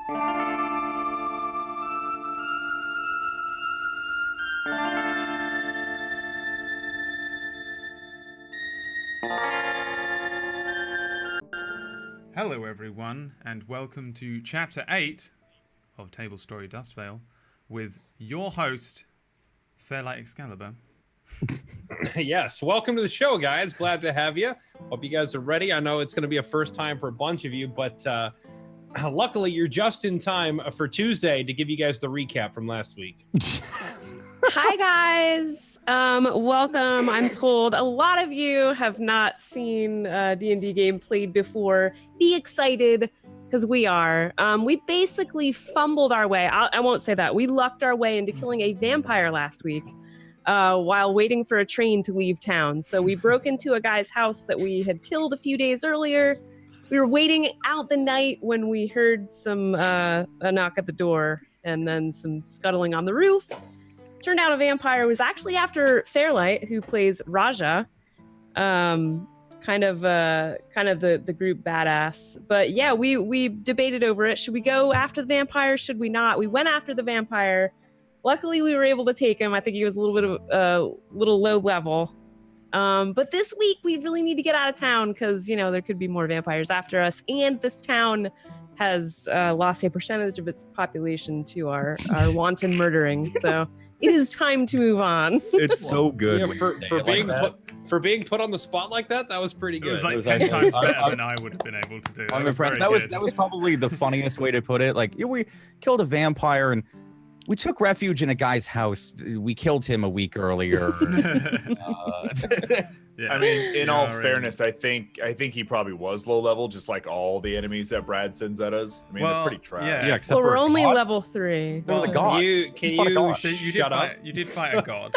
Hello everyone, and welcome to Chapter 8 of Tablestory Dustvale with your host, Fairlight Excalibur. Yes, welcome to the show, guys. Glad to have you. Hope you guys are ready. I know it's going to be a first time for a bunch of you, but luckily you're just in time for Tuesday to give you guys the recap from last week. Hi, guys. Welcome. I'm told a lot of you have not seen D&D game played before. Be excited, because we are. We basically fumbled our way. I won't say that. We lucked our way into killing a vampire last week while waiting for a train to leave town. So we broke into a guy's house that we had killed a few days earlier. We were waiting out the night when we heard a knock at the door and then some scuttling on the roof. Turned out a vampire. It was actually after Fairlight, who plays Raja, kind of the group badass. But yeah, we debated over it. Should we go after the vampire? Should we not? We went after the vampire. Luckily, we were able to take him. I think he was a little bit of little low level. But this week we really need to get out of town because there could be more vampires after us, and this town has lost a percentage of its population to our wanton murdering. So. It is time to move on. It's so good. Yeah, for being put on the spot like that was pretty good. It was like 10 times better than I would have been able to do. I'm impressed. That was probably the funniest way to put it. Like, we killed a vampire and we took refuge in a guy's house. We killed him a week earlier. Yeah. I mean, in all fairness, I think he probably was low level, just like all the enemies that Brad sends at us. I mean, they're pretty trash. Yeah, except we're for only God. level 3. There was a god. You shut up? You did fight a god.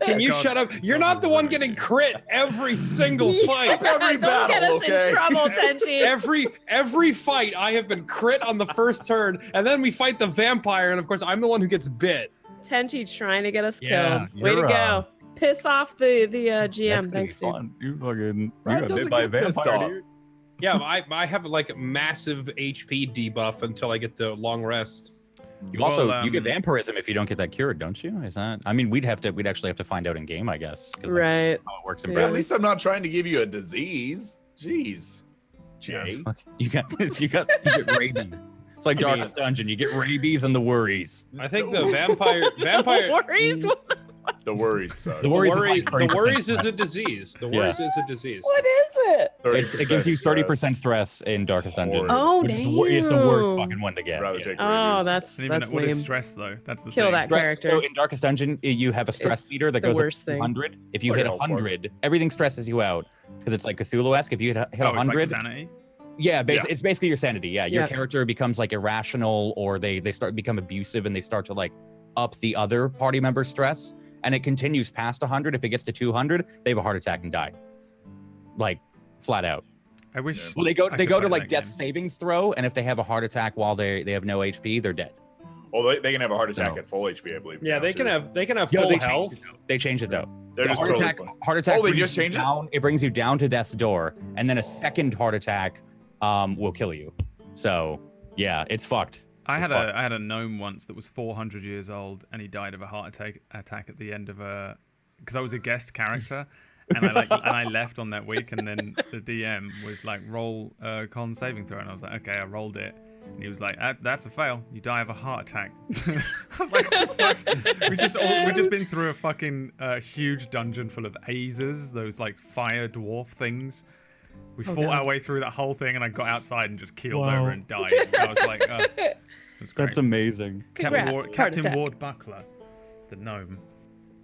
Can you shut up? You're not the one getting crit every single fight. Every Don't get us in trouble, Tenchi. Every fight, I have been crit on the first turn, and then we fight the vampire, and of course, I'm the one who gets bit. Tenchi trying to get us Yeah, killed. Way to go. Piss off the GM. Thanks, dude. You fucking Brad got bit by a vampire, dude. Yeah, I have like a massive HP debuff until I get the long rest. You get vampirism if you don't get that cured, don't you? Is that? I mean, we'd actually have to find out in game, I guess. Right. How it works in Yeah. Brad. At least I'm not trying to give you a disease. Jeez. Jay. You get rabies. It's like Darkest Dungeon. You get rabies and the worries. I think the vampire Worries? The worries suck. The worries is a disease. The worries is a disease. What is it? It gives you 30% stress in Darkest Dungeon. Oh, which is damn. it's the worst fucking one to get. Rather take Oh, rabies. that's What is lame. stress though? That's the Kill thing. that character. So in Darkest Dungeon, you have a stress It's meter that the goes up worst to thing. 100. If you Like hit a health 100, everything stresses you out because it's like Cthulhu-esque. If you hit Oh, it's 100, like sanity. yeah, it's basically your sanity. Yeah, your Yeah. character becomes like irrational, or they become abusive, and they start to like up the other party member's stress, and it continues past 100. If it gets to 200, they have a heart attack and die, like flat out. I wish. Well, they go I to could play like that death game. savings throw, and if they have a heart attack while they have no HP, they're dead. Well, they can have a heart attack So- at full HP, I believe. Yeah, now, they too. can have Yeah, full they health. changed it, though. They changed it though. They're The just heart totally attack. fine. Heart attack. Oh, they brings just you changed it? down. It brings you down to death's door, and then a second heart attack will kill you. So yeah, it's fucked. I It's had a gnome once that was 400 years old, and he died of a heart attack at the end of because I was a guest character, and I left on that week, and then the DM was like, roll con saving throw, and I was like, okay, I rolled it, and he was like, that's a fail, you die of a heart attack. I was like, what the fuck? We've just been through a fucking huge dungeon full of azers, those like fire dwarf things. We fought our way through that whole thing, and I got outside and just keeled over and died. And I was like, oh, it was great. That's amazing. Congrats, heart Captain attack. Ward Buckler, the gnome,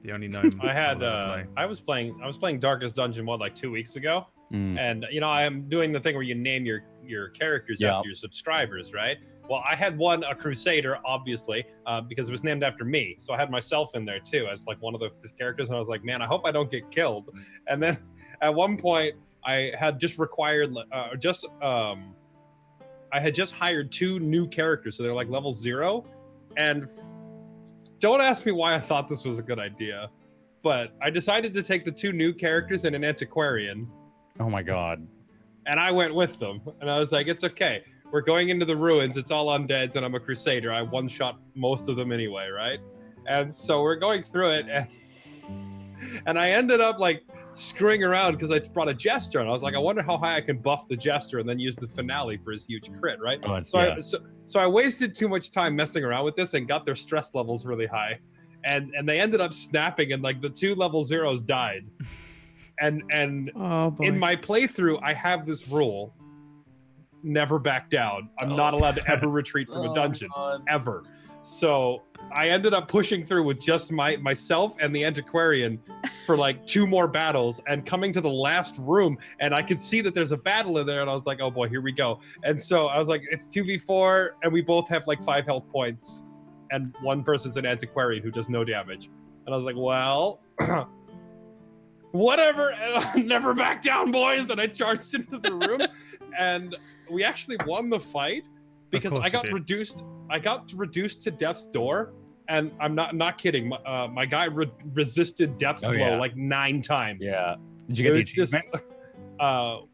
the only gnome. I was playing Darkest Dungeon like 2 weeks ago, and I am doing the thing where you name your characters after your subscribers, right? Well, I had a Crusader, obviously, because it was named after me. So I had myself in there too as like one of the characters, and I was like, man, I hope I don't get killed. And then at one point, I had just I had just hired 2 new characters, so they're like level 0, and don't ask me why I thought this was a good idea, but I decided to take the 2 new characters and an antiquarian. Oh my god. And I went with them, and I was like, it's okay. we're going into the ruins. It's all undeads, and I'm a crusader. I one-shot most of them anyway, right? And so we're going through it, and I ended up like screwing around because I brought a jester, and I was like, I wonder how high I can buff the jester, and then use the finale for his huge crit, right? Oh, So I wasted too much time messing around with this and got their stress levels really high, and they ended up snapping, and like the 2 level 0s died, and Oh boy. in my playthrough I have this rule: never back down. I'm not allowed to ever retreat from a dungeon ever. So I ended up pushing through with just myself and the antiquarian for like 2 more battles, and coming to the last room, and I could see that there's a battle in there, and I was like, oh boy, here we go. And so I was like, it's 2v4, and we both have like 5 health points, and one person's an antiquarian who does no damage. And I was like, well, whatever, never back down, boys. And I charged into the room, and we actually won the fight because I got reduced to death's door, and I'm not kidding. My guy resisted death's blow like 9 times. Yeah. Did you get the achievement?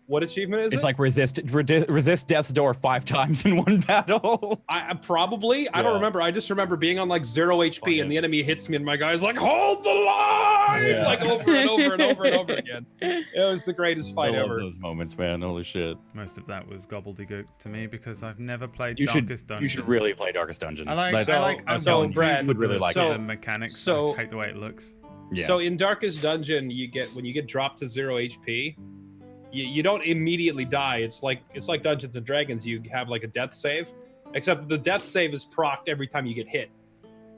What achievement is it? It's like resist death's door 5 times in one battle. I probably I don't remember. I just remember being on like 0 HP and the enemy hits me, and my guy's like, hold the line, like over and over and over and over again. It was the greatest fight I love ever. those moments, man. Holy shit. Most of that was gobbledygook to me because I've never played You Darkest Dungeon. You should really play Darkest Dungeon. I like Brad would really like the mechanics. So- I just hate the way it looks. Yeah. So in Darkest Dungeon, when you get dropped to 0 HP, you don't immediately die. It's like Dungeons and Dragons. You have like a death save, except the death save is procced every time you get hit.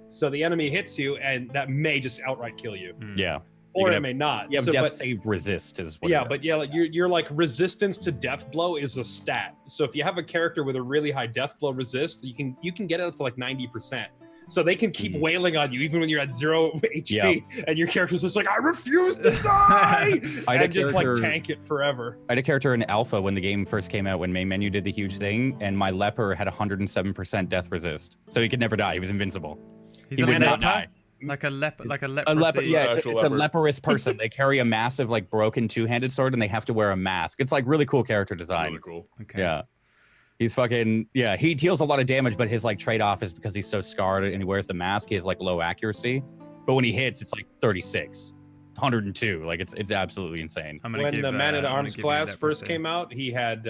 So the enemy hits you, and that may just outright kill you. Yeah. Or it may not. You have death save resist is what like you're like resistance to death blow is a stat. So if you have a character with a really high death blow resist, you can get it up to like 90%. So they can keep wailing on you even when you're at 0 HP, and your character's just like, I refuse to die, and just like tank it forever. I had a character in Alpha when the game first came out, when main menu did the huge thing, and my leper had 107% death resist, so he could never die. He was invincible. He would not die. Like a leopard. A leper, yeah, it's a leprous person. They carry a massive, like, broken 2-handed sword, and they have to wear a mask. It's like really cool character design. Really cool. Okay. Yeah. He's fucking, he deals a lot of damage, but his like trade-off is because he's so scarred and he wears the mask, he has like low accuracy. But when he hits, it's like 36, 102. Like it's absolutely insane. When the Man-at-Arms class first came out, he had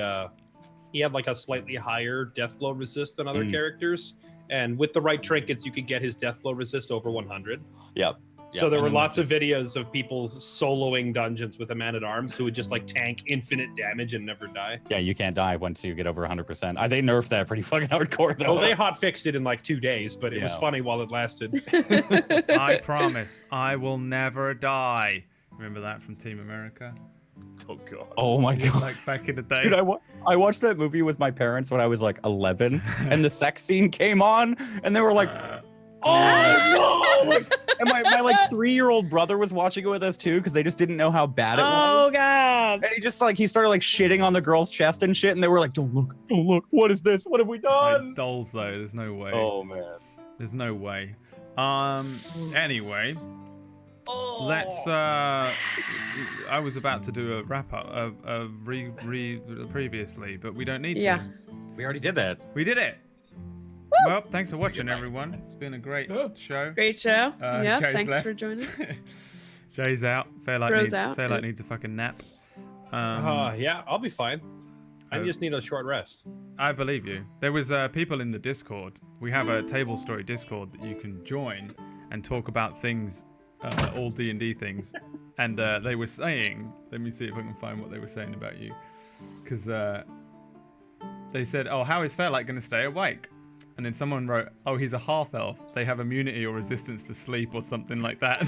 like a slightly higher death blow resist than other characters. And with the right trinkets, you could get his death blow resist over 100. Yep. So there were lots of videos of people soloing dungeons with a Man-at-Arms who would just like tank infinite damage and never die. Yeah, you can't die once you get over 100%. They nerfed that pretty fucking hardcore though. Well, they hot fixed it in like 2 days, but it was funny while it lasted. I promise I will never die. Remember that from Team America? Oh god. Oh my god. Like back in the day. Dude, I watched that movie with my parents when I was like 11, and the sex scene came on, and they were like, oh no! And my like 3-year-old brother was watching it with us too, because they just didn't know how bad it was. Oh god. And he started like shitting on the girl's chest and shit, and they were like, don't look, what is this? What have we done? It's dolls though, there's no way. Oh man. There's no way. Anyway. Let's I was about to do a wrap up of previously, but we don't need to. We already did that. We did it. Well, thanks for watching, everyone. It's been a great show. Great show. Jay's Thanks left. for joining. Jay's out. Fairlight needs a fucking nap. Yeah, I'll be fine. I just need a short rest. I believe you. There was people in the Discord. We have a Tablestory Discord that you can join and talk about things, all D&D things. And they were saying, let me see if I can find what they were saying about you. Because they said, oh, how is Fairlight going to stay awake? And then someone wrote, oh, he's a half-elf. They have immunity or resistance to sleep or something like that.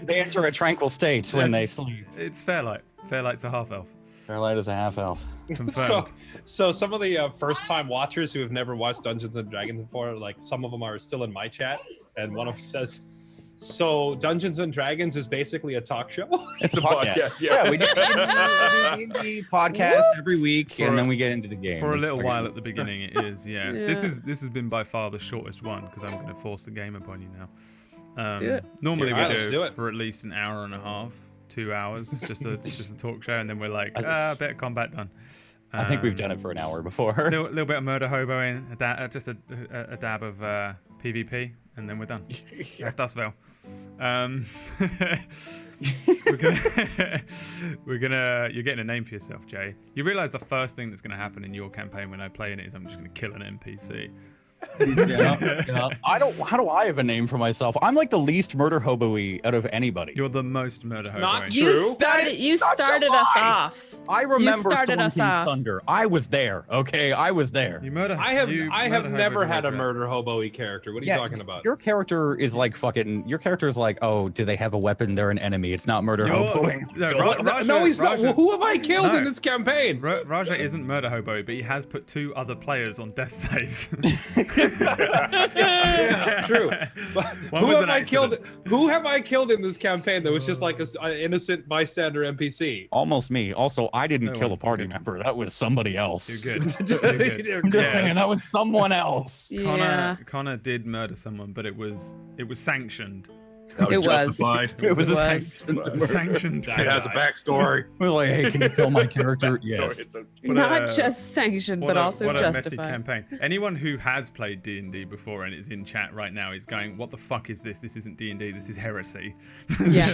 They enter a tranquil state when they sleep. It's Fairlight. Fairlight's a half-elf. Fairlight is a half-elf. Confirmed. So some of the first-time watchers who have never watched Dungeons and Dragons before, like some of them are still in my chat, and one of them says, so Dungeons and Dragons is basically a talk show? It's a podcast. Yeah, we do D&D podcast every week, and then we get into the game. For a little while at the beginning, it is, yeah. This has been by far the shortest one, because I'm going to force the game upon you now. Do it. Normally we do it for at least an hour and a half, 2 hours, just a talk show, and then we're like, bit of combat done. I think we've done it for an hour before. A little bit of murder hoboing, just a dab of PvP, and then we're done. That's Dustvale. You're getting a name for yourself, Jay. You realize the first thing that's gonna happen in your campaign when I play in it is I'm just gonna kill an NPC. Yeah. How do I have a name for myself? I'm like the least murder hobo-y out of anybody. You're the most murder hobo. Not You true. started us off. I remember started Storm us King's off. Thunder. I was there. Okay, I was there. You murder. I have never had a murder. murder hobo-y character. What are you talking about? Your character is like fucking. Your character is like, oh, do they have a weapon? They're an enemy. It's not murder hoboing. No, he's not. Who have I killed in this campaign? Raja isn't murder hobo, but he has put 2 other players on death saves. Yeah, true. But who have I killed in this campaign that was just like an innocent bystander NPC? Almost me. Also, I didn't kill a party member. That was somebody else. You're good. You're good. I'm just saying that was someone else. Yeah. Connor did murder someone, but it was sanctioned. It was. justified. It was a Sanctioned. It has a backstory. It was like, hey, can you kill my character? Yes. Not just sanctioned, but also what a messy justified. campaign. Anyone who has played D&D before and is in chat right now is going, what the fuck is this? This isn't D&D, this is heresy. Yeah.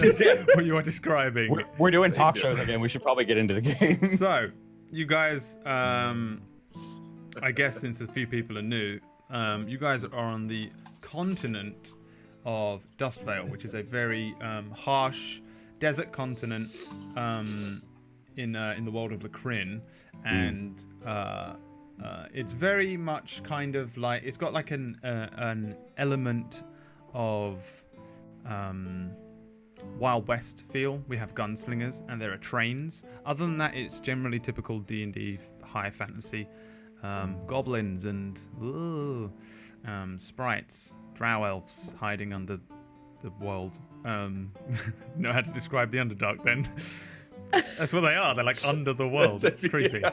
What you are describing. We're doing talk shows again. We should probably get into the game. So, you guys, I guess since a few people are new, you guys are on the continent of Dustvale, which is a very harsh desert continent in the world of Lacrin, and it's very much kind of like it's got like an element of Wild West feel. We have gunslingers and there are trains. Other than that, it's generally typical D&D high fantasy, goblins and sprites. Drow elves hiding under the world. Know how to describe the Underdark then? That's what they are. They're like under the world. It's creepy.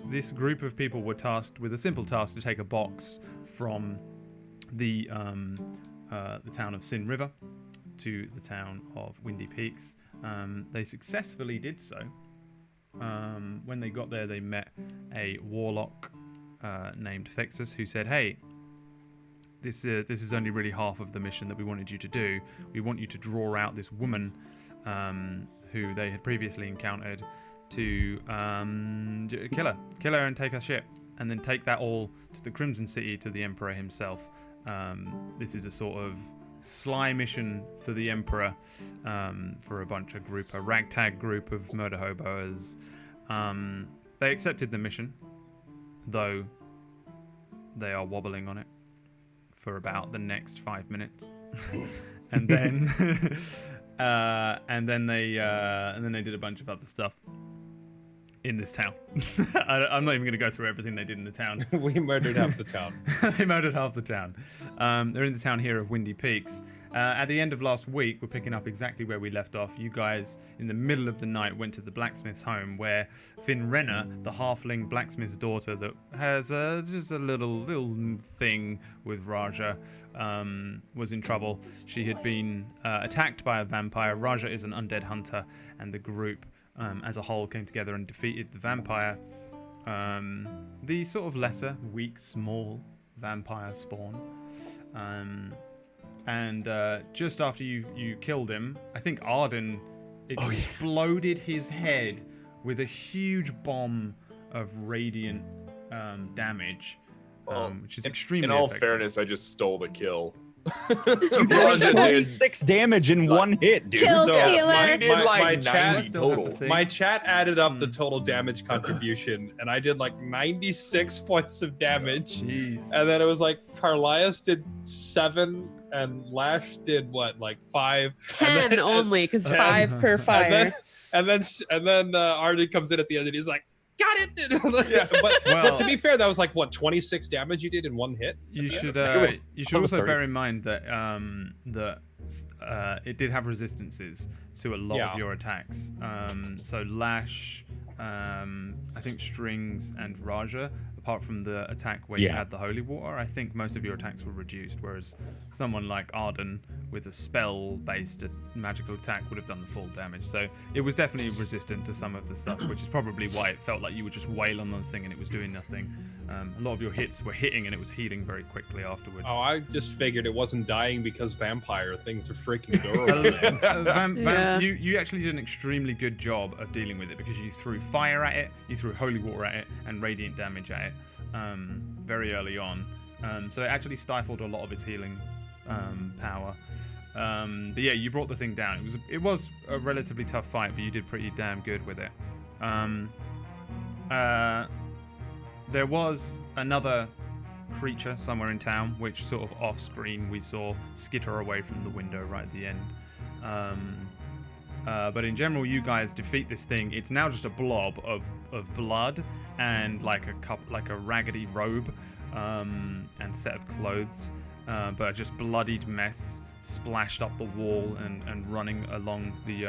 This group of people were tasked with a simple task to take a box from the town of Sin River to the town of Windy Peaks. They successfully did so. When they got there, they met a warlock named Fexus, who said, hey, this is only really half of the mission that we wanted you to do. We want you to draw out this woman who they had previously encountered to kill her and take her ship, and then take that all to the Crimson City to the Emperor himself. This is a sort of sly mission for the Emperor, for a ragtag group of murder hobos. They accepted the mission, though they are wobbling on it for about the next 5 minutes, and then they did a bunch of other stuff in this town. I'm not even going to go through everything they did in the town. We murdered half the town. They murdered half the town. They're in the town here of Windy Peaks. At the end of last week, we're picking up exactly where we left off. You guys, in the middle of the night, went to the blacksmith's home where Finrenna, the halfling blacksmith's daughter that has just a little thing with Raja, was in trouble. She had been attacked by a vampire. Raja is an undead hunter, and the group as a whole came together and defeated the vampire. The sort of lesser, weak, small vampire spawn. And just after you killed him, I think Arden exploded his head with a huge bomb of radiant damage, which is extremely In all effective. fairness, I just stole the kill. You did 26 damage in one hit, dude. Kill So, stealer. I did like my 90 chat total. My chat added up the total damage contribution, and I did like 96 points of damage. Jeez. And then it was like Carlias did 7, and Lash did what, like 5? 10 only, because 10. 5 per fire. And then Arden comes in at the end, and he's like, got it. Yeah, but to be fair, that was like what, 26 damage you did in one hit. You should was also stories. bear in mind that it did have resistances to a lot of your attacks. So Lash, I think Strings and Raja, apart from the attack where you had the holy water, I think most of your attacks were reduced, whereas someone like Arden with a spell-based magical attack would have done the full damage. So it was definitely resistant to some of the stuff, which is probably why it felt like you were just wailing on the thing and it was doing nothing. A lot of your hits were hitting and it was healing very quickly afterwards. Oh, I just figured it wasn't dying because vampire things are freaking durable. Yeah. You actually did an extremely good job of dealing with it because you threw fire at it, you threw holy water at it, and radiant damage at it very early on. So it actually stifled a lot of its healing power. But yeah, you brought the thing down. It was a relatively tough fight, but you did pretty damn good with it. There was another creature somewhere in town, which sort of off screen we saw skitter away from the window right at the end. But in general, you guys defeat this thing. It's now just a blob of blood and like a raggedy robe and set of clothes, but just bloodied mess splashed up the wall and running along the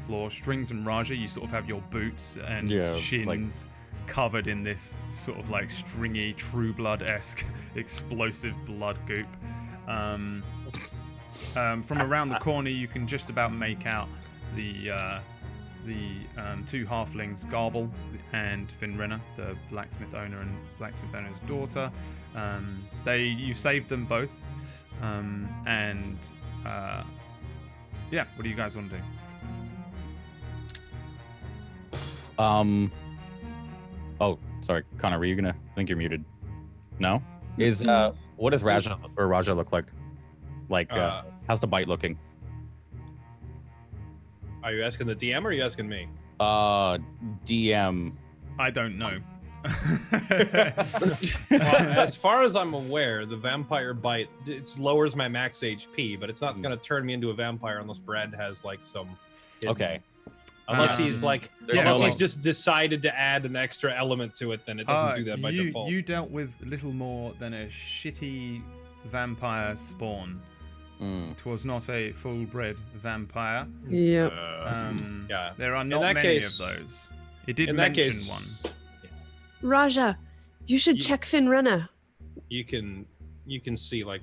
floor. Strings and Raja, you sort of have your boots and shins covered in this sort of like stringy True Blood-esque explosive blood goop. From around the corner, you can just about make out the two halflings, Garble and Finrina, the blacksmith owner and blacksmith owner's daughter. You saved them both, and yeah. What do you guys want to do? Oh, sorry, Connor. Were you gonna? I think you're muted. No. What does Raja look like? Like, how's the bite looking? Are you asking the DM or are you asking me? DM. I don't know. Well, as far as I'm aware, the vampire bite lowers my max HP, but it's not going to turn me into a vampire unless Brad has like some. Okay. Unless he's like, he's just decided to add an extra element to it, then it doesn't do that by default. You dealt with little more than a shitty vampire spawn. It was not a full-bred vampire. Yep. Yeah. There are not many of those. It did mention one. Raja, you should check Finrina. You can see like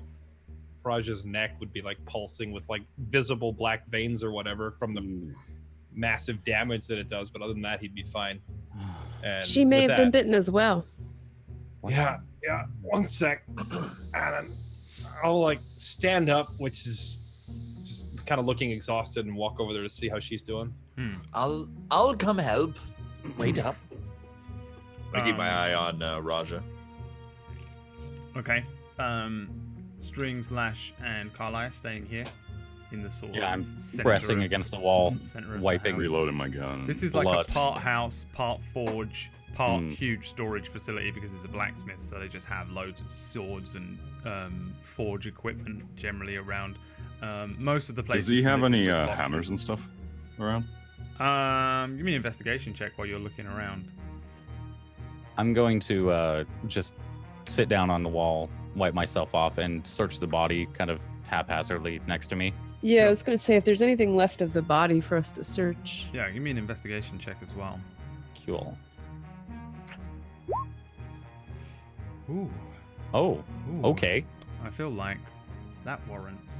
Raja's neck would be like pulsing with like visible black veins or whatever from the massive damage that it does, but other than that, he'd be fine. And she may have been bitten as well. Yeah. 1 sec. And I'll like stand up, which is just kind of looking exhausted, and walk over there to see how she's doing. I'll come help. Wait up. I keep my eye on Raja. Okay. Strings, Lash, and Carlisle staying here in the sword. Yeah, I'm pressing against the wall, wiping. Reloading my gun. This is like a part house, part forge, part huge storage facility because it's a blacksmith, so they just have loads of swords and forge equipment generally around. Most of the places. Does he have any hammers and stuff around? Give me an investigation check while you're looking around. I'm going to just sit down on the wall, wipe myself off, and search the body kind of haphazardly next to me. Yeah, I was going to say, if there's anything left of the body for us to search. Yeah, give me an investigation check as well. Cool. Ooh. Oh, Ooh. okay. I feel like that warrants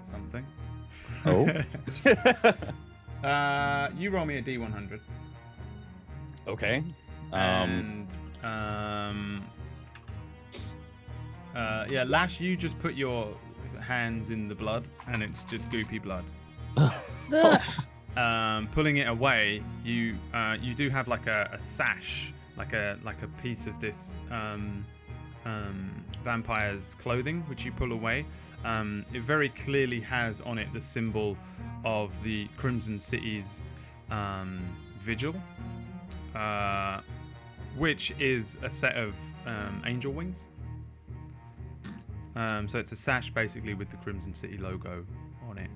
something. Oh. You roll me a D100. Okay. Yeah, Lash, you just put your hands in the blood, and it's just goopy blood. Pulling it away, you do have like a sash, like a piece of this vampire's clothing, which you pull away. It very clearly has on it the symbol of the Crimson City's vigil, which is a set of angel wings. So it's a sash basically with the Crimson City logo on it.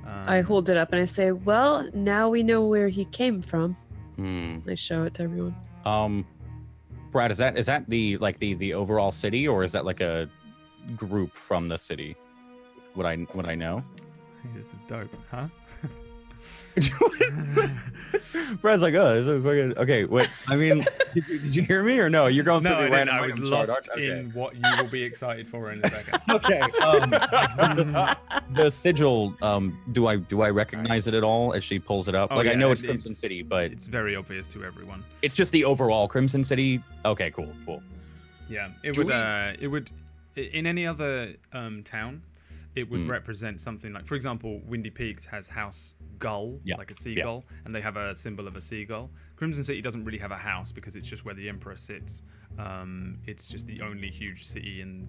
I hold it up and I say, well, now we know where he came from. I show it to everyone. Brad, is that the overall city, or is that like a group from the city? Would I know? This is dope, huh? Brad's like, oh, this is fucking... okay. Wait, I mean, did you hear me or no? You're going through No, I the didn't. random I was item chart, lost aren't you? in what you will be excited for in a second. Okay. The sigil. Do I recognize it at all as she pulls it up? Oh, like I yeah, know it's Crimson City, but It's very obvious to everyone. it's just the overall Crimson City. Okay, cool. Yeah, it Do would in any other town, it would represent something like, for example, Windy Peaks has House Gull, like a seagull, and they have a symbol of a seagull. Crimson City doesn't really have a house because it's just where the Emperor sits. It's just the only huge city in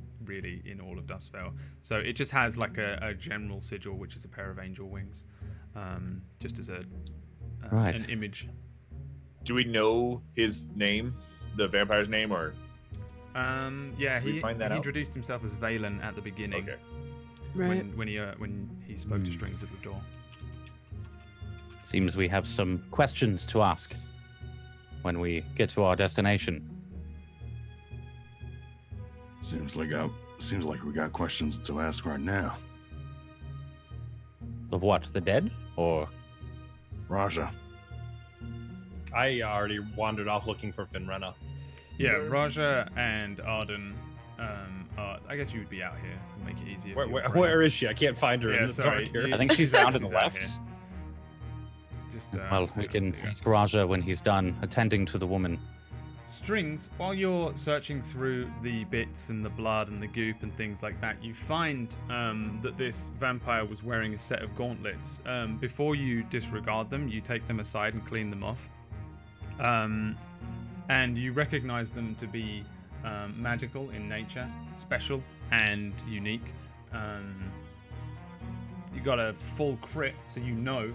all of Dustvale. So it just has like a general sigil, which is a pair of angel wings, just as an image. Do we know his name, the vampire's name, or? Yeah, Did we he find that out? introduced himself as Valen at the beginning. Okay. Right. When he spoke to Strings at the door. Seems we have some questions to ask when we get to our destination. Seems like we got questions to ask right now. Of what? The dead or Raja. I already wandered off looking for Finrena. Yeah, Raja and Arden. I guess you would be out here to make it easier. for your Where friends. is she? I can't find her Yeah, in the sorry. dark here. I think she's down to the She's out left. here. Just, well, we can ask Raja when he's done attending to the woman. Strings, while you're searching through the bits and the blood and the goop and things like that, you find that this vampire was wearing a set of gauntlets. Before you disregard them, you take them aside and clean them off. And you recognize them to be magical in nature, special and unique. You got a full crit, so you know,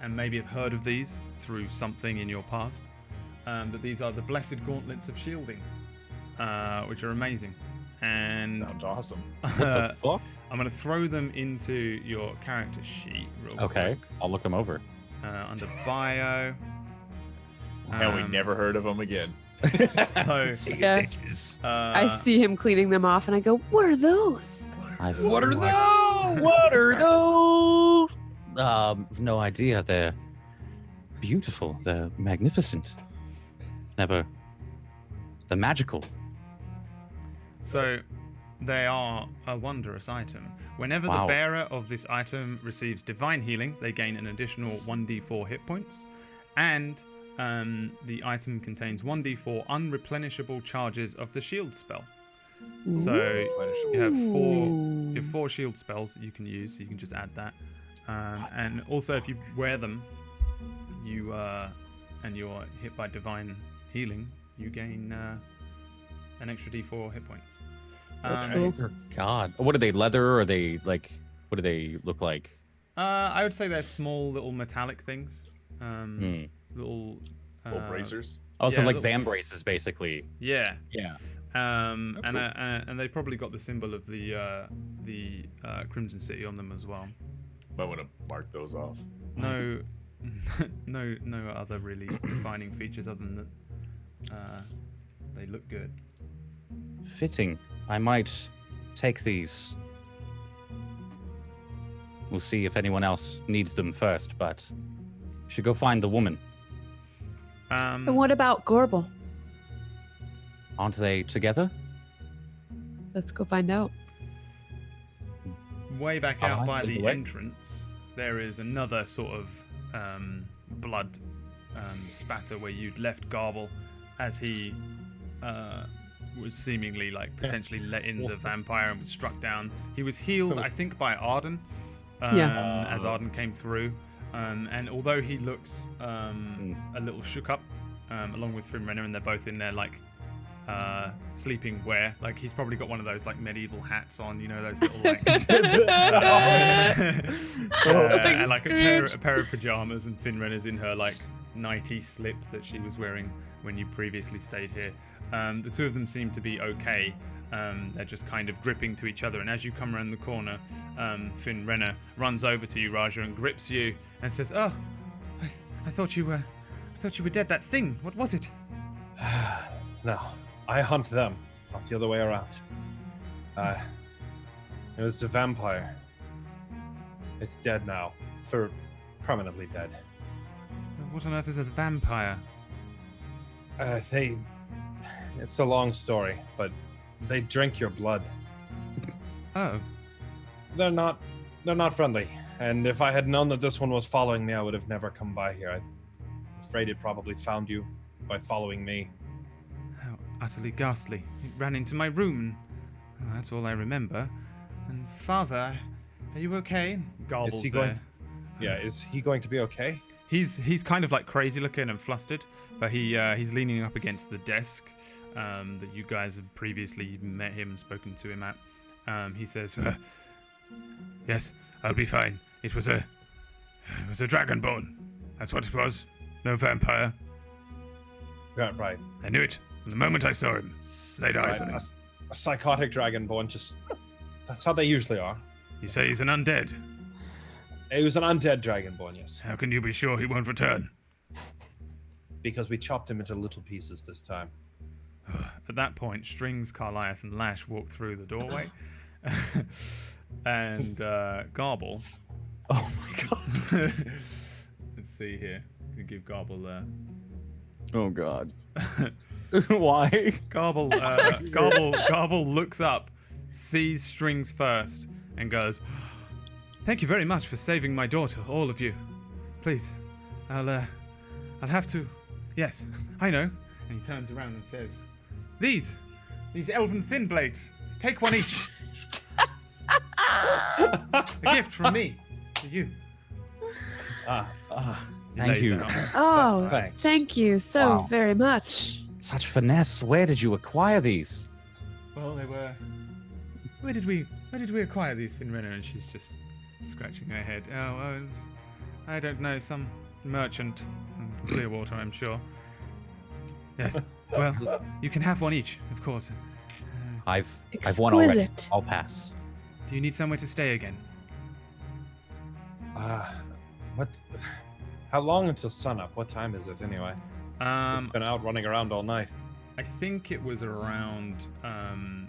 and maybe have heard of these through something in your past. That these are the blessed gauntlets of shielding, which are amazing. And Sounds awesome. What the fuck? I'm going to throw them into your character sheet real Okay, quick. I'll look them over. Under bio. And we never heard of him again. So, Yeah. I see him cleaning them off, and I go, "What are those?" What are those? What are those? No idea. They're beautiful. They're magnificent. They're magical. So, they are a wondrous item. Whenever the Wow. bearer of this item receives divine healing, they gain an additional 1d4 hit points, and the item contains 1d4 unreplenishable charges of the shield spell. So you have four shield spells that you can use, so you can just add that. And also, if you wear them, you and you're hit by divine healing, you gain an extra d4 hit points. That's cool. God, what are they? Leather? Or are they like? What do they look like? I would say they're small little metallic things. Little bracers. Oh, so yeah, like little- van braces, basically. Yeah. Yeah. And they probably got the symbol of the Crimson City on them as well. Might want to mark those off. No, no other really defining features other than that they look good. Fitting. I might take these. We'll see if anyone else needs them first, but we should go find the woman. And what about Gorbel? Aren't they together? Let's go find out. Way back Oh, out I by see. the Wait. entrance, there is another sort of blood spatter where you'd left Garble as he was seemingly like potentially let in the vampire and was struck down. He was healed, I think, by Arden as Arden came through. And although he looks a little shook up, along with Finrena, and they're both in their like sleeping wear, like he's probably got one of those like medieval hats on, you know, those little like, and like a pair of pajamas, and Finrena's in her like nighty slip that she was wearing when you previously stayed here. The two of them seem to be okay. They're just kind of gripping to each other, and as you come around the corner, Finrena runs over to you, Raja, and grips you and says, "Oh, I thought you were dead. That thing, what was it?" No, I hunt them, not the other way around. It was the vampire. It's dead now, for permanently dead. What on earth is a vampire? It's a long story, but they drink your blood. Oh, They're not friendly. And if I had known that this one was following me, I would have never come by here. I'm afraid it probably found you by following me. how utterly ghastly. It ran into my room. That's all I remember. And Father, are you okay? Garbles Is he there. going? Yeah, is he going to be okay? He's kind of like crazy looking and flustered, but he's leaning up against the desk that you guys have previously met him, spoken to him at. He says, "Yes, I'll be fine. It was a dragonborn. That's what it was. No vampire. Right. I knew it from the moment I saw him. Laid eyes on him. A psychotic dragonborn. That's how they usually are. You say he's an undead. It was an undead dragonborn, yes. How can you be sure he won't return?" Because we chopped him into little pieces this time. At that point, Strings, Carlias, and Lash walk through the doorway, and Garble. Oh my god. Let's see here. We give Garble. Oh god. Why? Garble looks up, sees Strings first, and goes, "Thank you very much for saving my daughter, all of you. Please, I'll have to. Yes, I know." And he turns around and says, These elven thin blades. Take one each. A gift from me to you." He Thank lays you. it on her. Oh, Thanks. thank you so Wow. very much. Such finesse. Where did you acquire these? Well, they were. Where did we acquire these, Finrena? And she's just scratching her head. Oh, I don't know. Some merchant in Clearwater, I'm sure. Yes. Well, you can have one each, of course. I've won already. Exquisite. I'll pass. Do you need somewhere to stay again? What? How long until sunup? What time is it anyway? We've been out running around all night. I think it was around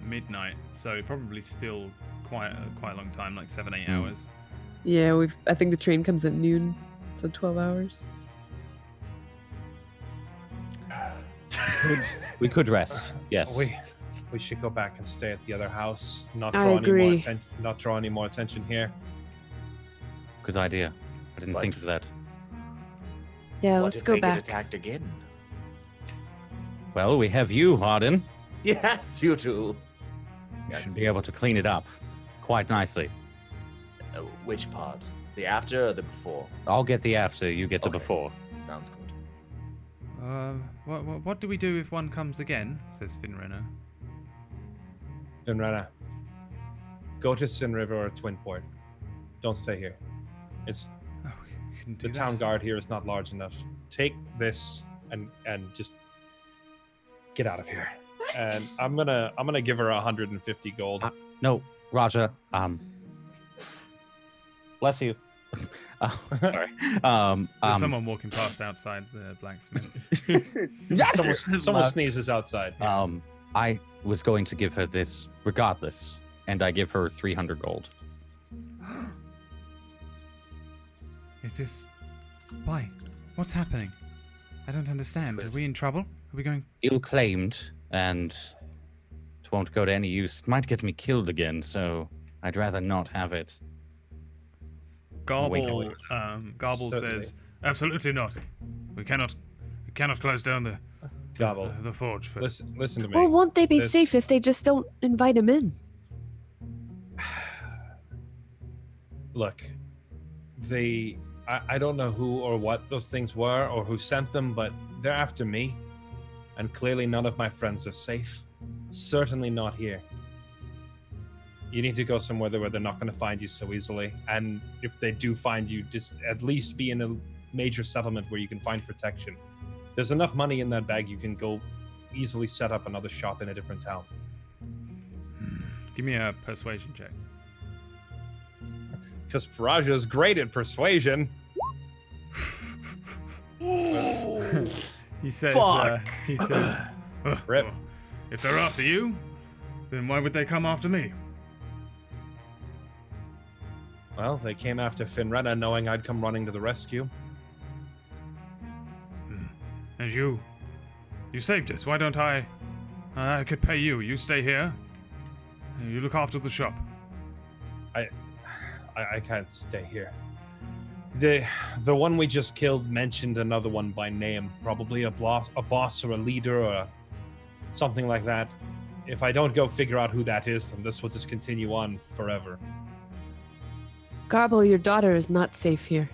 midnight, so probably still quite a long time, like 7-8 hours. Yeah, I think the train comes at noon, so 12 hours. We could rest. Yes. We should go back and stay at the other house. Not I draw agree. Not draw any more attention here. Good idea. I didn't But- think of that. Yeah, What let's if go they back. get attacked again? Well, we have you, Hardin. Yes, you do. You Yes. should be able to clean it up quite nicely. Which part? The after or the before? I'll get the after, you get the Okay. before. Sounds good. What do we do if one comes again? Says Finrena. Finrena, go to Sin River or Twinport. Don't stay here. It's Oh, you can do the that. town guard here is not large enough. Take this and just get out of here. And I'm gonna give her 150 gold. No, Raja, bless you. Oh, sorry. There's someone walking past outside the blacksmith. Someone sneezes outside. I was going to give her this regardless, and I give her 300 gold. Is this? Why? What's happening? I don't understand. Are we in trouble? Are we going? Ill-claimed, and it won't go to any use. It might get me killed again, so I'd rather not have it. Garble. Garble Certainly. says, "Absolutely not. We cannot close down the Gobble. the forge." For... Listen to me. Well, won't they be This- safe if they just don't invite him in? Look, I don't know who or what those things were or who sent them, but they're after me. And clearly none of my friends are safe. Certainly not here. You need to go somewhere where they're not going to find you so easily. And if they do find you, just at least be in a major settlement where you can find protection. There's enough money in that bag, you can go easily set up another shop in a different town. Give me a persuasion check. Because Faraja is great at persuasion. He says. Fuck. He says. Rip. Well, if they're after you, then why would they come after me? Well, they came after Finrena knowing I'd come running to the rescue. And you saved us. Why don't I could pay you. You stay here. You look after the shop. I can't stay here. The one we just killed mentioned another one by name, probably a boss or a leader or something like that. If I don't go figure out who that is, then this will just continue on forever. Garble, your daughter is not safe here.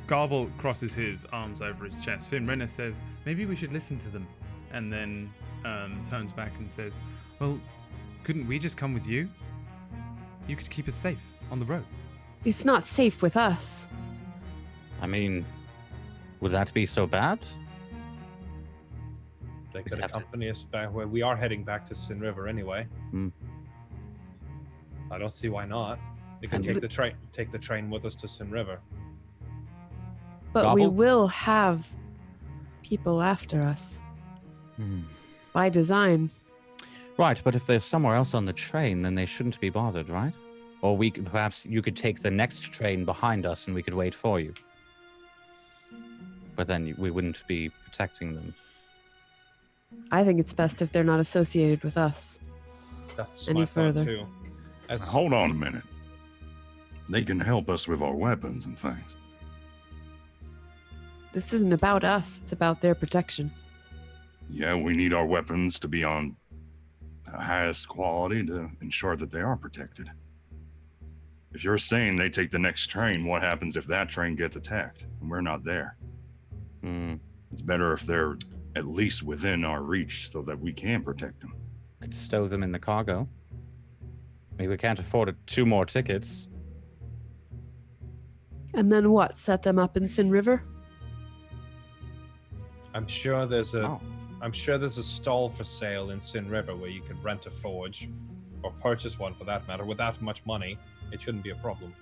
Garble crosses his arms over his chest. Finrena says, maybe we should listen to them. And then turns back and says, well, couldn't we just come with you? You could keep us safe on the road. It's not safe with us. I mean, would that be so bad? They could accompany us back where we are heading back to Sin River anyway. I don't see why not. They could take the train with us to Sin River. But we will have people after us. By design. Right, but if they're somewhere else on the train, then they shouldn't be bothered, right? Or perhaps you could take the next train behind us and we could wait for you. But then we wouldn't be protecting them. I think it's best if they're not associated with us. That's any my thought further. too. Hold on a minute. They can help us with our weapons and things. This isn't about us. It's about their protection. Yeah, we need our weapons to be on the highest quality to ensure that they are protected. If you're saying they take the next train, what happens if that train gets attacked and we're not there? It's better if they're at least within our reach so that we can protect them. Could stow them in the cargo. Maybe we can't afford 2 more tickets. And then what? Set them up in Sin River? I'm sure there's a stall for sale in Sin River where you could rent a forge or purchase one for that matter without much money. It shouldn't be a problem.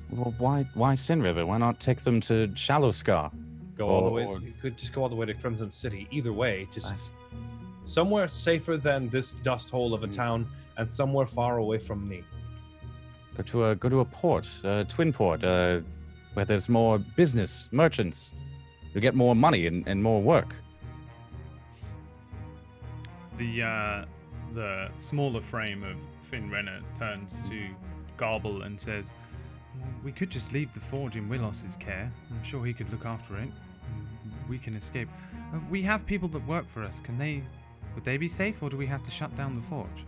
Well, why Sin River? Why not take them to Shallow Scar? Go all the way. You could just go all the way to Crimson City. Either way, just somewhere safer than this dust hole of a town, and somewhere far away from me. Go to a port, twin port, where there's more business, merchants. You get more money and more work. The smaller frame of Finrena turns to Garble and says, we could just leave the forge in Willos's care. I'm sure he could look after it. We can escape. We have people that work for us. Would they be safe, or do we have to shut down the forge?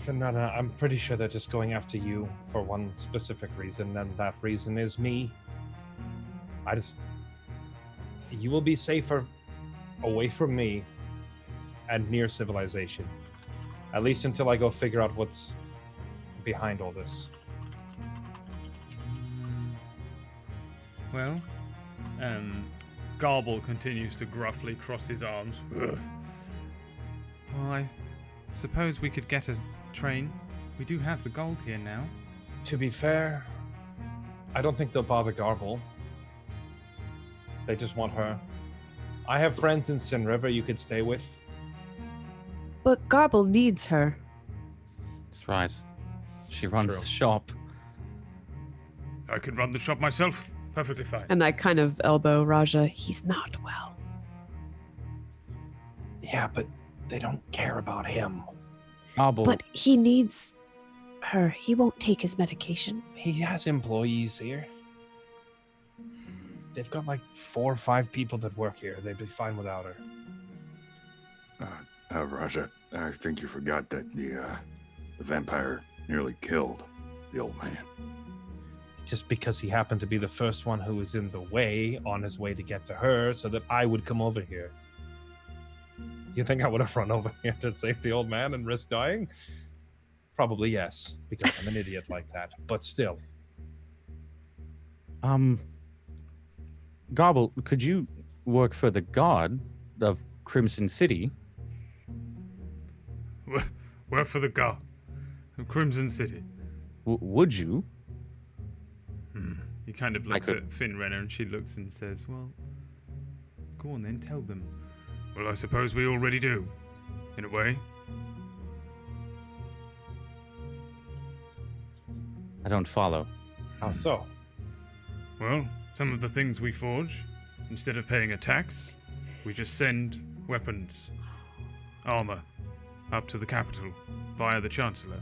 Finrena, I'm pretty sure they're just going after you for one specific reason, and that reason is me. You will be safer away from me and near civilization. At least until I go figure out what's behind all this. Well, Garble continues to gruffly cross his arms. Ugh. Well, I suppose we could get a train. We do have the gold here now. To be fair, I don't think they'll bother Garble. They just want her. I have friends in Sin River you could stay with. But Garble needs her. That's right. She runs the shop. I could run the shop myself. Perfectly fine. And I kind of elbow Raja. He's not well. Yeah, but they don't care about him. Garble. But he needs her. He won't take his medication. He has employees here. They've got like 4 or 5 people that work here. They'd be fine without her. Raja, I think you forgot that the vampire nearly killed the old man. Just because he happened to be the first one who was in the way, on his way to get to her, so that I would come over here. You think I would have run over here to save the old man and risk dying? Probably yes, because I'm an idiot like that. But still. Garble, could you work for the god of Crimson City? Work for the god of Crimson City. Would you? He kind of looks at Finrena and she looks and says, well, go on then, tell them. Well, I suppose we already do, in a way. I don't follow. How so? Well, some of the things we forge, instead of paying a tax, we just send weapons, armor, up to the capital via the Chancellor.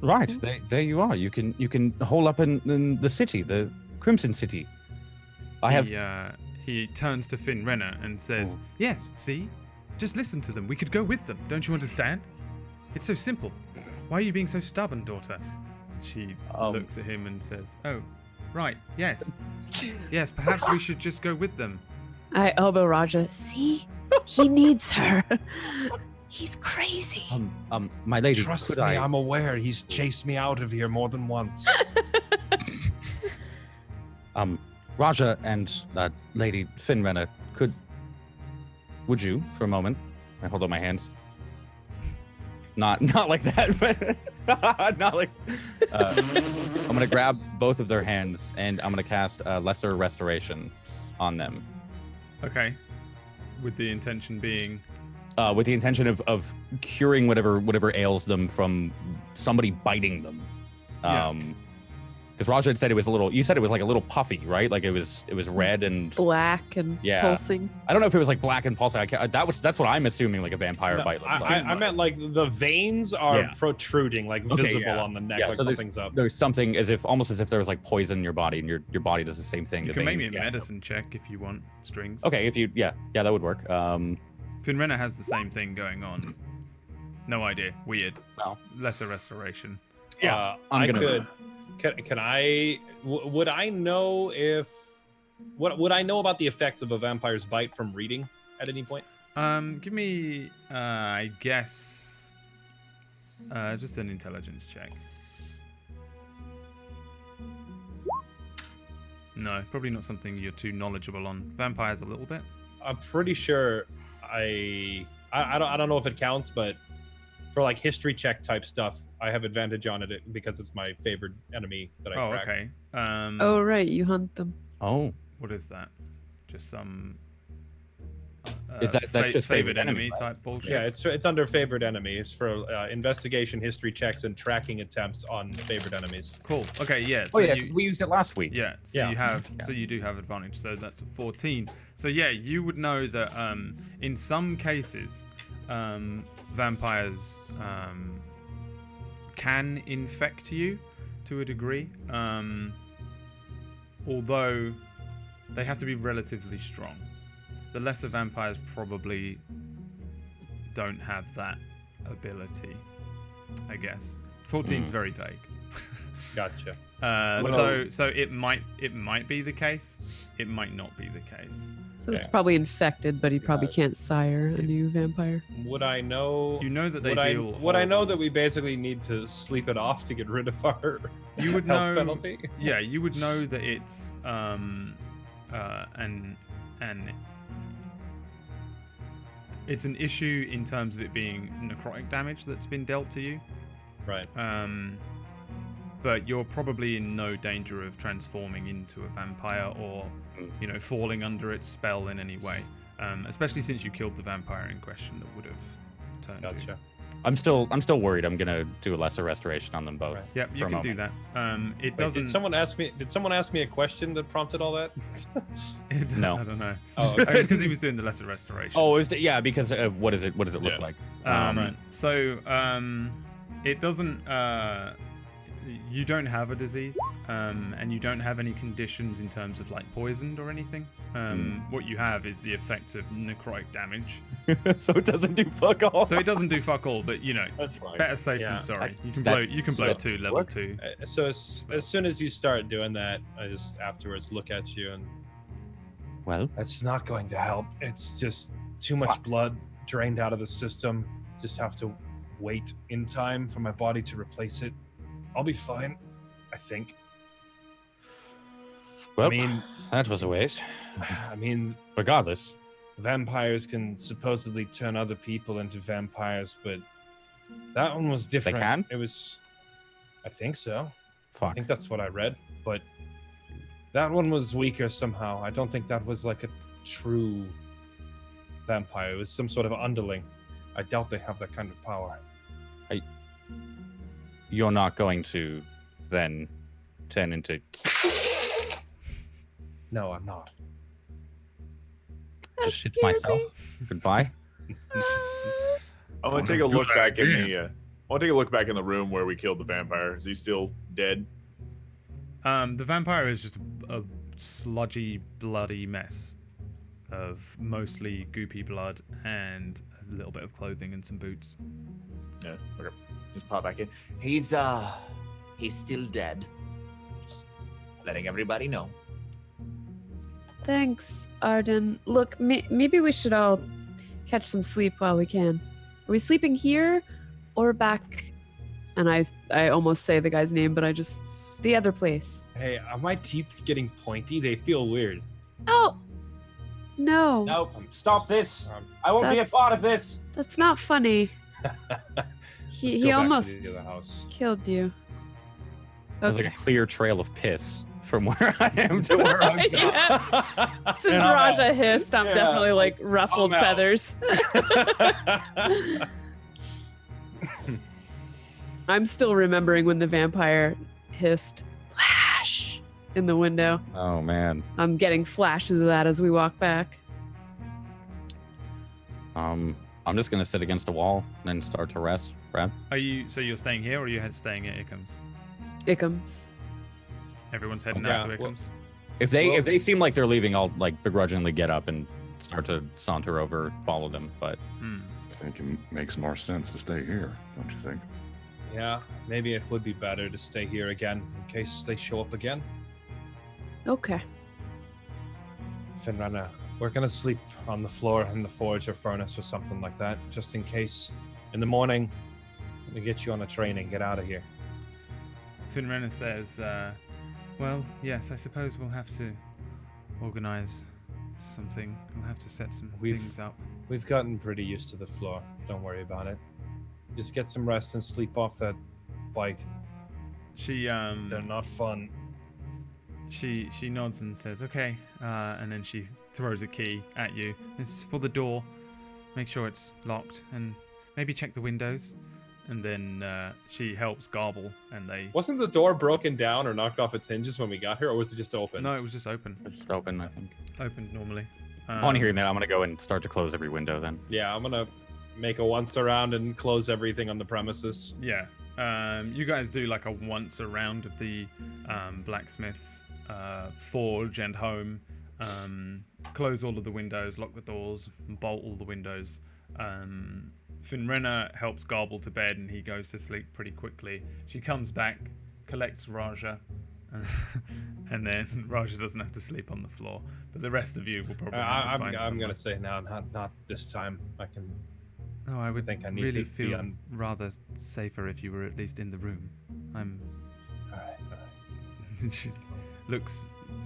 Right, there you are. You can hole up in the city, the Crimson City. He turns to Finn Renner and says, "Yes, see? Just listen to them. We could go with them. Don't you understand? It's so simple. Why are you being so stubborn, daughter?" She looks at him and says, "Oh, right, yes. Yes, perhaps we should just go with them." I elbow Raja. See? He needs her. He's crazy. My lady, Trust could me, I... I'm aware. He's chased me out of here more than once. Raja and Lady Finrenna, would you, for a moment, I hold up my hands. Not like that, but not like. I'm gonna grab both of their hands and I'm gonna cast Lesser Restoration on them. Okay. With the intention being. With the intention of curing whatever ails them from somebody biting them. Because Raja had said it was a little. You said it was like a little puffy, right? Like it was red and black and pulsing. I don't know if it was like black and pulsing. That's what I'm assuming like a vampire bite looks like. I meant like the veins are protruding, like visible on the neck, like so something's up. There's something almost as if there was like poison in your body, and your body does the same thing. You can make me a medicine check if you want strings. Okay, if you that would work. Finn Renner has the same thing going on. No idea. Weird. No. Lesser Restoration. Yeah, Can I? Would I know if? What would I know about the effects of a vampire's bite from reading at any point? Give me, I guess, just an intelligence check. No, probably not something you're too knowledgeable on. Vampires a little bit. I'm pretty sure I don't know if it counts, but for like history check type stuff, I have advantage on it because it's my favorite enemy that I track. Okay. Oh, right, you hunt them. Oh. What is that? Just some. Is that's just favorite enemy type bullshit? Yeah, it's under favorite enemy. It's for investigation, history checks, and tracking attempts on favorite enemies. Cool. Okay. Yeah. So because we used it last week. Yeah. So you have. So you do have advantage. So that's a 14. So yeah, you would know that in some cases, vampires can infect you to a degree, although they have to be relatively strong. The lesser vampires probably don't have that ability, I guess. 14 is very vague. Gotcha. So it might be the case. It might not be the case. So it's probably infected, but he probably can't sire a new vampire. Would I know? You know that they deal. Would I know that we basically need to sleep it off to get rid of our you would health know, penalty? Yeah, you would know that it's and it's an issue in terms of it being necrotic damage that's been dealt to you. Right. But you're probably in no danger of transforming into a vampire or, falling under its spell in any way. Especially since you killed the vampire in question that would have turned you. Gotcha. I'm still worried. I'm gonna do a lesser restoration on them both. Right. Yep, you can do that. It doesn't. Did someone ask me a question that prompted all that? No, I don't know. Oh, okay. Because he was doing the lesser restoration. Oh, because what does it look like? Right. So it doesn't. You don't have a disease, and you don't have any conditions in terms of like poisoned or anything. What you have is the effects of necrotic damage. So it doesn't do fuck all. So it doesn't do fuck all, but That's fine. better safe than sorry. You can blow 2 level 2. So as soon as you start doing that, I just afterwards look at you and. Well, that's not going to help. It's just too much blood drained out of the system. Just have to wait in time for my body to replace it. I'll be fine, I think. Well, that was a waste. I mean, regardless, vampires can supposedly turn other people into vampires, but that one was different. They can? It was, I think so. Fuck. I think that's what I read, but that one was weaker somehow. I don't think that was like a true vampire. It was some sort of underling. I doubt they have that kind of power. you're not going to then turn into. No, I'm not. That Just shit scared myself. me. Goodbye. I'm gonna take a look back in the. I want to take a look back in the room where we killed the vampire. Is he still dead? The vampire is just a sludgy, bloody mess of mostly goopy blood and a little bit of clothing and some boots. Yeah. Okay. Just pop back in. He's still dead. Just letting everybody know. Thanks, Arden. Look, maybe we should all catch some sleep while we can. Are we sleeping here or back? And I almost say the guy's name, but the other place. Hey, are my teeth getting pointy? They feel weird. Oh, no. Nope. Stop this. I won't be a That's- part of this. That's not funny. Let's He go back to almost the other house. killed you. There's Okay. like a clear trail of piss from where I am to where I'm going. Yeah. Since Yeah. Raja hissed, I'm Yeah. definitely like ruffled I'm out. feathers. I'm still remembering when the vampire hissed flash in the window. Oh man. I'm getting flashes of that as we walk back. I'm just gonna sit against a wall and start to rest. Brad. So you're staying here, or are you staying at Ickham's? Ickham's. Everyone's heading Okay, out to well- Ickham's. If they seem like they're leaving, I'll like begrudgingly get up and start to saunter over, follow them. But Hmm. I think it makes more sense to stay here, don't you think? Yeah, maybe it would be better to stay here again in case they show up again. Okay. Finrana, we're gonna sleep on the floor in the forge or furnace or something like that, just in case. In the morning, we get you on a train and get out of here. Finrena says, well, yes, I suppose we'll have to organize something. We'll have to set some We've- things up. We've gotten pretty used to the floor. Don't worry about it. Just get some rest and sleep off that bike. She They're not fun. she nods and says, okay, and then she throws a key at you. This is for the door. Make sure it's locked, and maybe check the windows. And then she helps Garble, and they... Wasn't the door broken down or knocked off its hinges when we got here, or was it just open? No, it was just open. it's open, I think. Opened normally. Upon hearing that, I'm gonna go and start to close every window. Then. Yeah, I'm gonna make a once around and close everything on the premises. Yeah. You guys do like a once around of the blacksmith's forge and home. Close all of the windows, lock the doors, bolt all the windows. Finrena helps Garble to bed, and he goes to sleep pretty quickly. She comes back, collects Raja, and then Raja doesn't have to sleep on the floor. But the rest of you will probably have to I'm find gonna somewhere. say no, not this time. I can. No, I would think I need really to be feel on- rather safer if you were at least in the room. I'm. All right.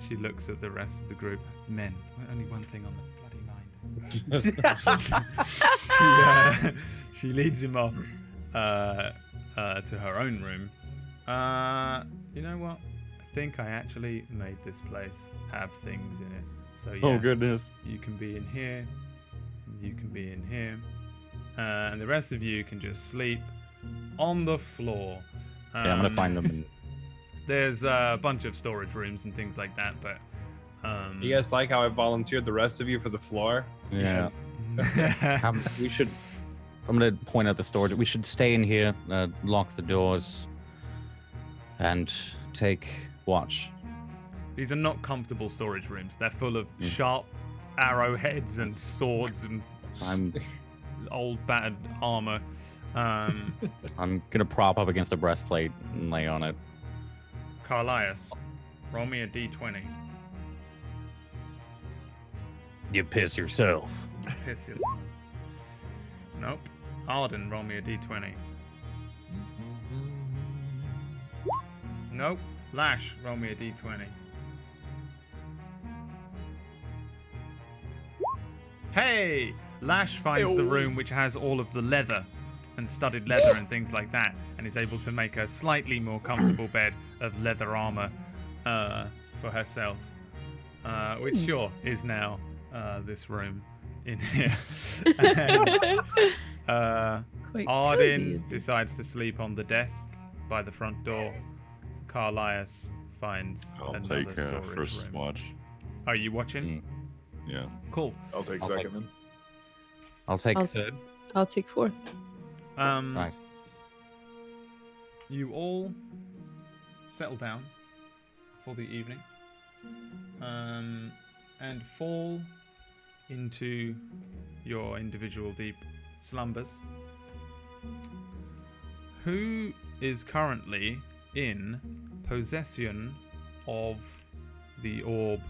she looks at the rest of the group. Men, only one thing on the bloody mind. She leads him off to her own room. You know what? I think I actually made this place have things in it. So yeah, goodness. you can be in here. You can be in here. And the rest of you can just sleep on the floor. Yeah, I'm gonna find them. And... There's a bunch of storage rooms and things like that, but You guys like how I volunteered the rest of you for the floor? Yeah. We should. I'm gonna point out the storage. We should stay in here, lock the doors, and take watch. These are not comfortable storage rooms. They're full of Mm. sharp arrowheads and swords and I'm old battered armor. I'm gonna prop up against a breastplate and lay on it. Carlias, roll me a d20. You piss yourself. Piss yourself. Nope. Arden, roll me a d20. Nope. Lash, roll me a d20. Hey! Lash finds the room which has all of the leather and studded leather and things like that, and is able to make a slightly more comfortable bed of leather armor for herself, which sure is now this room in here. And, Quite cozy Arden in here. decides to sleep on the desk by the front door, Carlias finds I'll another take storage first room. watch. Are you watching? Yeah. Cool. I'll take I'll second take- then. I'll take I'll- third. I'll take fourth. Right. You all settle down for the evening and fall into your individual deep slumbers. Who is currently in possession of the orb?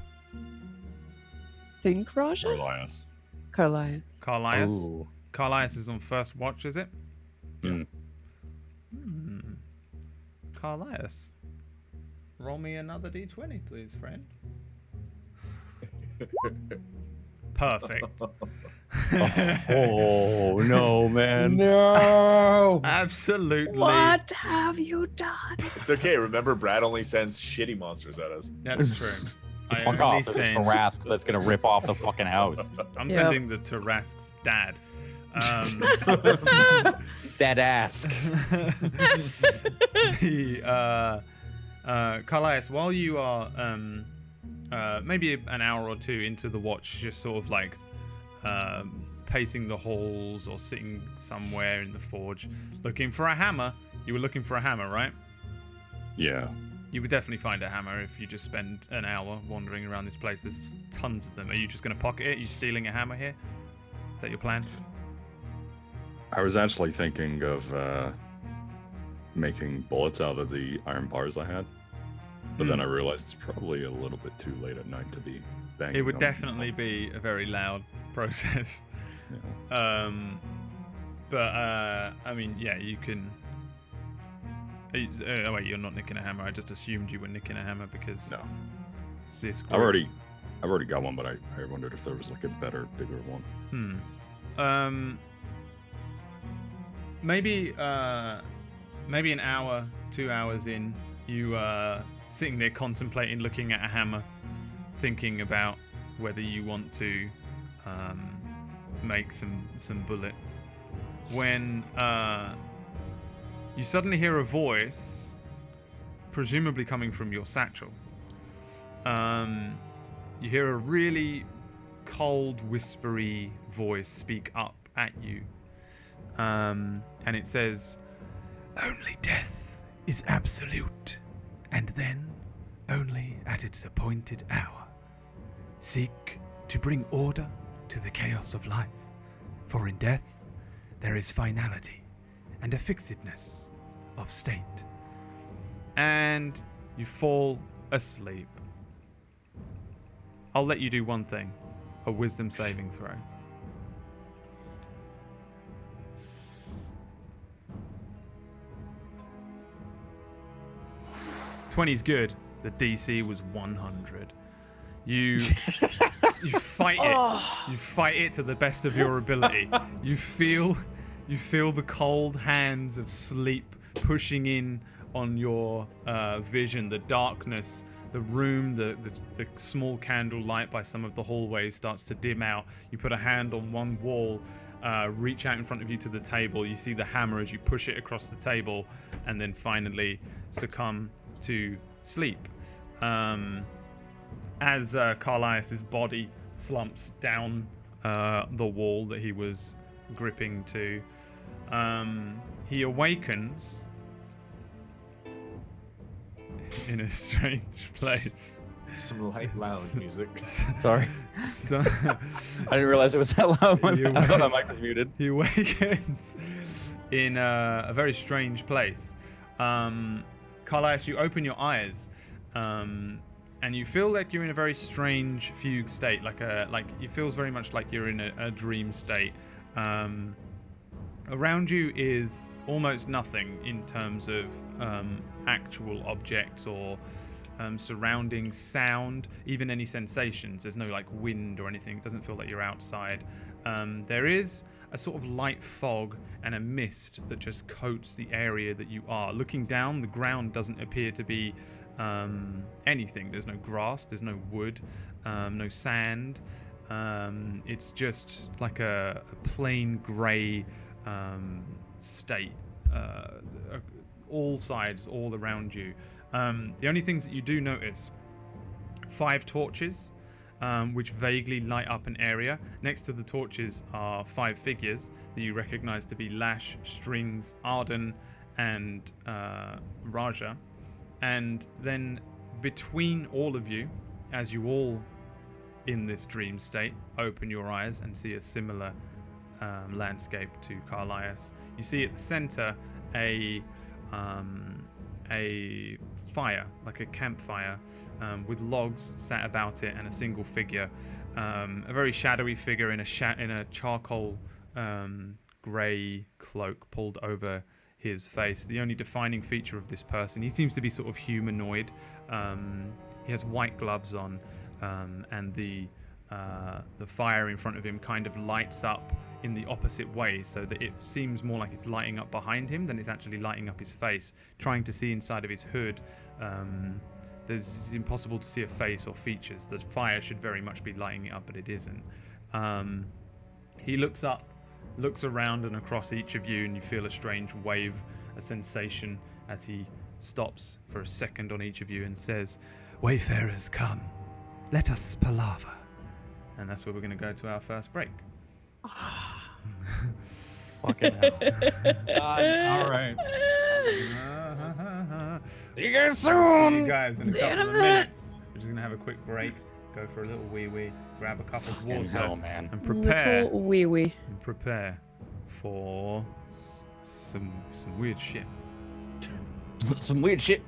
Think Raja? Elias. Carlias. Carlias? Ooh. Carlias is on first watch, is it? Hmm. Carlias. Roll me another d20, please, friend. Perfect. Oh no, man! No. Absolutely. What have you done? It's okay. Remember, Brad only sends shitty monsters at us. That's true. I Fuck only off! There's a send- Tarrasque that's gonna rip off the fucking house. I'm Yep. sending the Tarrasque's dad. Dead ass. Carlias, while you are maybe an hour or two into the watch, just sort of like pacing the halls or sitting somewhere in the forge, looking for a hammer. You were looking for a hammer, right? Yeah. You would definitely find a hammer if you just spend an hour wandering around this place. There's tons of them. Are you just going to pocket it? Are you stealing a hammer here? Is that your plan? I was actually thinking of making bullets out of the iron bars I had, but then I realized it's probably a little bit too late at night to be banging. It would on definitely be a very loud process. Yeah. I mean, yeah, you can. Oh wait, you're not nicking a hammer. I just assumed you were nicking a hammer because No. this. I've already got one, but I wondered if there was like a better, bigger one. Maybe an hour, 2 hours in, you sitting there contemplating, looking at a hammer, thinking about whether you want to make some bullets. When you suddenly hear a voice, presumably coming from your satchel. You hear a really cold, whispery voice speak up at you. And it says, "Only death is absolute, and then only at its appointed hour. Seek to bring order to the chaos of life, for in death there is finality and a fixedness of state." And you fall asleep. I'll let you do one thing, a wisdom saving throw. 20's good. The DC was 100. You fight it. You fight it to the best of your ability. You feel the cold hands of sleep pushing in on your vision. The darkness, the room, the small candle light by some of the hallways starts to dim out. You put a hand on one wall, reach out in front of you to the table. You see the hammer as you push it across the table, and then finally succumb to sleep. As Carlias' body slumps down the wall that he was gripping to, he awakens in a strange place. Some light lounge music. Sorry. So, I didn't realize it was that loud. I thought my mic was muted. he awakens in a very strange place. Carlias, you open your eyes, and you feel like you're in a very strange fugue state. Like it feels very much like you're in a dream state. Around you is almost nothing in terms of actual objects or surrounding sound, even any sensations. There's no like wind or anything. It doesn't feel like you're outside. There is a sort of light fog and a mist that just coats the area that you are. Looking down, the ground doesn't appear to be anything. There's no grass, there's no wood, no sand. It's just like a plain grey state. all sides, all around you. The only things that you do notice: 5 torches, which vaguely light up an area. Next to the torches are 5 figures that you recognize to be Lash, Strings, Arden, and Raja. And then between all of you, as you all in this dream state open your eyes and see a similar landscape to Carlias, you see at the center a fire, like a campfire, with logs sat about it and a single figure, a very shadowy figure in a charcoal grey cloak pulled over his face. The only defining feature of this person, he seems to be sort of humanoid. He has white gloves on, and the fire in front of him kind of lights up in the opposite way, so that it seems more like it's lighting up behind him than it's actually lighting up his face. Trying to see inside of his hood, it's impossible to see a face or features. The fire should very much be lighting it up, but it isn't. He looks up, looks around and across each of you, and you feel a strange wave, a sensation, as he stops for a second on each of you and says, "Wayfarers, come, let us palaver." And that's where we're going to go to our first break. Fucking hell. All right. See you guys See soon. you guys in a couple of minutes. We're just going to have a quick break, go for a little wee-wee, grab a cup of Fucking water, hell, man. and prepare Little wee wee. for some weird shit. Some weird shit.